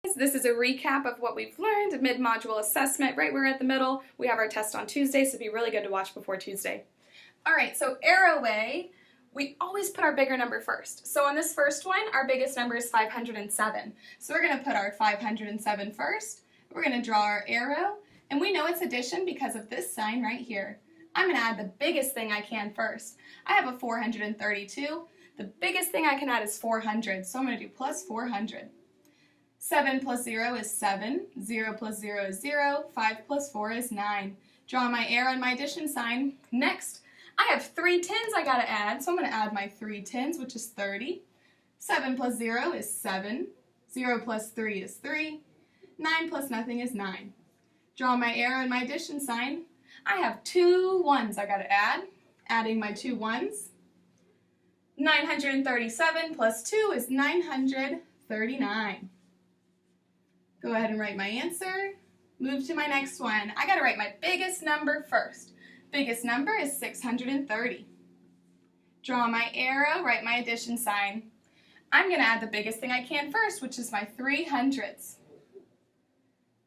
This is a recap of what we've learned, mid-module assessment. Right, we're at the middle. We have our test on Tuesday, so it'd be really good to watch before Tuesday. All right, so arrowway, we always put our bigger number first. So on this first one, our biggest number is 507. So we're going to put our 507 first. We're going to draw our arrow, and we know it's addition because of this sign right here. I'm going to add the biggest thing I can first. I have a 432. The biggest thing I can add is 400, so I'm going to do plus 400. 7 plus 0 is 7, 0 plus 0 is 0, 5 plus 4 is 9. Draw my arrow and my addition sign. Next, I have 3 tens I gotta add, so I'm gonna add my 3 tens, which is 30. 7 plus 0 is 7, 0 plus 3 is 3, 9 plus nothing is 9. Draw my arrow and my addition sign. I have 2 ones I gotta add, adding my 2 ones. 937 plus 2 is 939. Go ahead and write my answer. Move to my next one. I gotta write my biggest number first. Biggest number is 630. Draw my arrow, write my addition sign. I'm gonna add the biggest thing I can first, which is my 300s.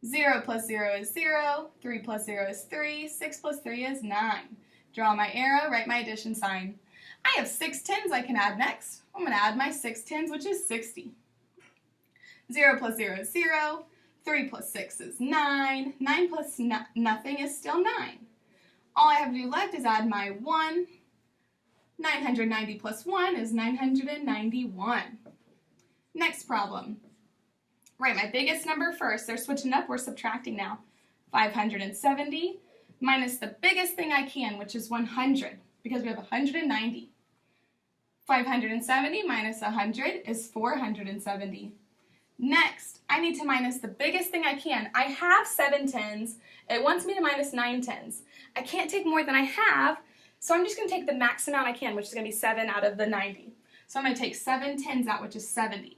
0 plus 0 is 0, 3 plus 0 is 3, 6 plus 3 is 9. Draw my arrow, write my addition sign. I have 6 tens I can add next. I'm gonna add my 6 tens, which is 60. 0 plus 0 is 0, 3 plus 6 is 9, 9 plus nothing is still 9. All I have to do left is add my 1. 990 plus 1 is 991. Next problem. Write my biggest number first. They're switching up, we're subtracting now. 570 minus the biggest thing I can, which is 100, because we have 190. 570 minus 100 is 470. Next, I need to minus the biggest thing I can. I have 7 tens. It wants me to minus 9 tens. I can't take more than I have, so I'm just going to take the max amount I can, which is going to be 7 out of the 90. So I'm going to take 7 tens out, which is 70.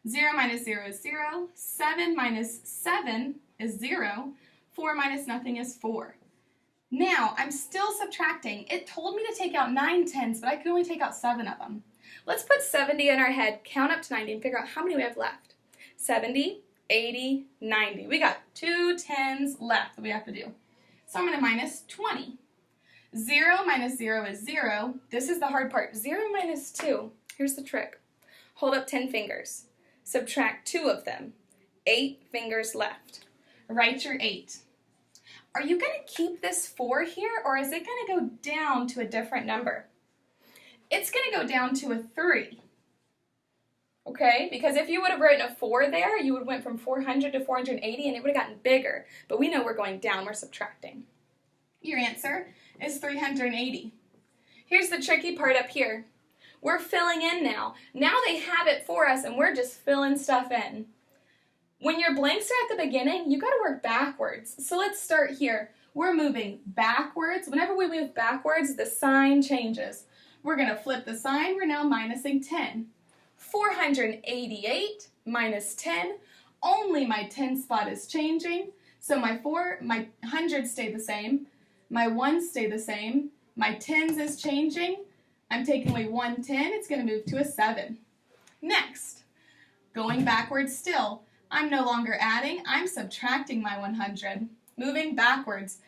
0 minus 0 is 0. 7 minus 7 is 0. 4 minus nothing is 4. Now, I'm still subtracting. It told me to take out 9 tens, but I can only take out 7 of them. Let's put 70 in our head, count up to 90, and figure out how many we have left. 70, 80, 90. We got 2 tens left that we have to do. So I'm going to minus 20. 0 minus 0 is 0. This is the hard part. 0 minus 2. Here's the trick. Hold up 10 fingers. Subtract 2 of them. 8 fingers left. Write your 8. Are you going to keep this 4 here, or is it going to go down to a different number? It's going to go down to a 3. Okay, because if you would have written a 4 there, you would have went from 400 to 480 and it would have gotten bigger. But we know we're going down, we're subtracting. Your answer is 380. Here's the tricky part up here. We're filling in now. Now they have it for us and we're just filling stuff in. When your blanks are at the beginning, you got to work backwards. So let's start here. We're moving backwards. Whenever we move backwards, the sign changes. We're going to flip the sign. We're now minusing 10. 488 minus 10, only my 10 spot is changing, so my hundreds stay the same, my ones stay the same, my tens is changing, I'm taking away 1 10, it's going to move to a 7. Next, going backwards still, I'm no longer adding, I'm subtracting my 100, moving backwards.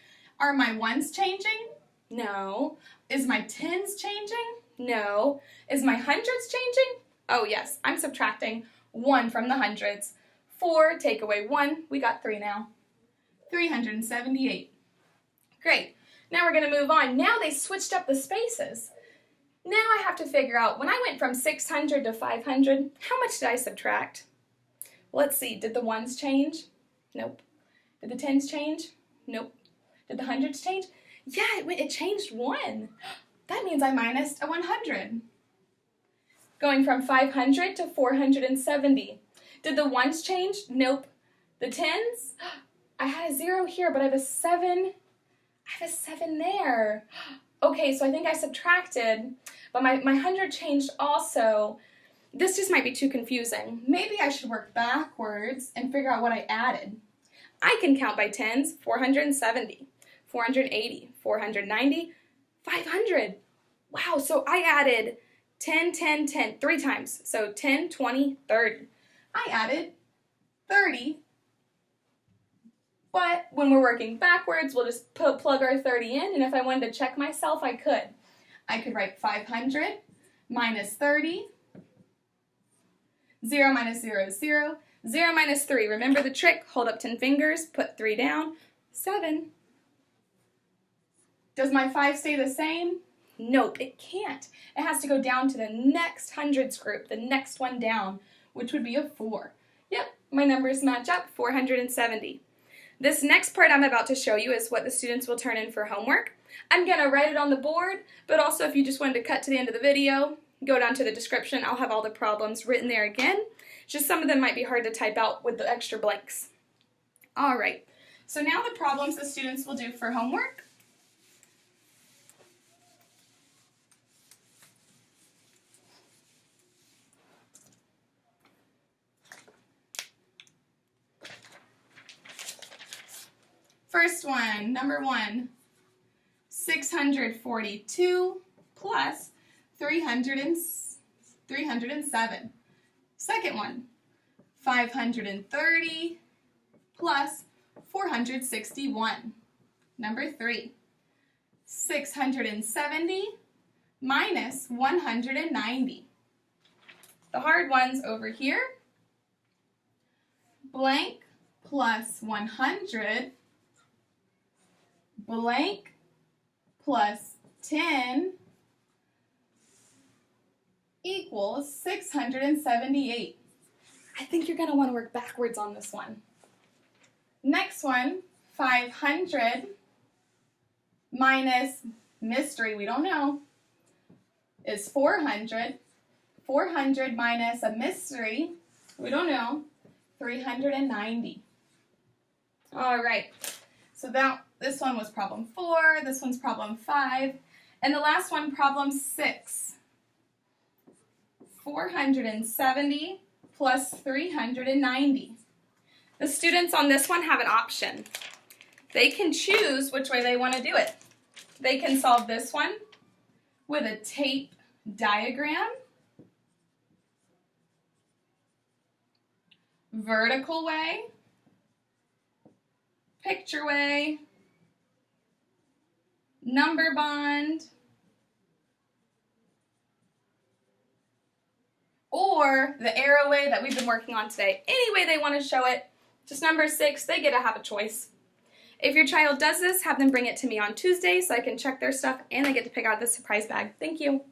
Are my ones changing? No. Is my tens changing? No. Is my hundreds changing? Oh yes, I'm subtracting 1 from the hundreds. 4, take away 1, we got 3 now. 378. Great. Now we're going to move on. Now they switched up the spaces. Now I have to figure out, when I went from 600 to 500, how much did I subtract? Let's see, did the ones change? Nope. Did the tens change? Nope. Did the hundreds change? Yeah, it changed 1. That means I minused a 100. Going from 500 to 470. Did the ones change? Nope. The tens? I had a 0 here, but I have a 7. I have a 7 there. Okay, so I think I subtracted, but my 100 changed also. This just might be too confusing. Maybe I should work backwards and figure out what I added. I can count by tens. 470, 480, 490, 500. Wow, so I added 10, 10, 10, 3 times. So 10, 20, 30. I added 30. But when we're working backwards, we'll just plug our 30 in, and if I wanted to check myself, I could. I could write 500 minus 30. 0 minus 0 is 0. 0 minus 3. Remember the trick? Hold up 10 fingers, put 3 down. 7. Does my 5 stay the same? Nope, it can't. It has to go down to the next hundreds group, the next one down, which would be a 4. Yep, my numbers match up, 470. This next part I'm about to show you is what the students will turn in for homework. I'm going to write it on the board, but also if you just wanted to cut to the end of the video, go down to the description. I'll have all the problems written there again. Just some of them might be hard to type out with the extra blanks. All right, so now the problems the students will do for homework. First one, number 1, 642 plus 307. Second one, 530 plus 461. Number 3, 670 minus 190. The hard ones over here, blank plus 100 blank plus 10 equals 678. I think you're going to want to work backwards on this one. Next one, 500 minus mystery, we don't know, is 400. 400 minus a mystery, we don't know, 390. All right, so this one was problem 4, this one's problem 5, and the last one, problem 6. 470 plus 390. The students on this one have an option. They can choose which way they want to do it. They can solve this one with a tape diagram, vertical way, picture way, number bond, or the arrow way that we've been working on today. Any way they want to show it, just number 6, they get to have a choice. If your child does this, have them bring it to me on Tuesday so I can check their stuff and they get to pick out the surprise bag. Thank you.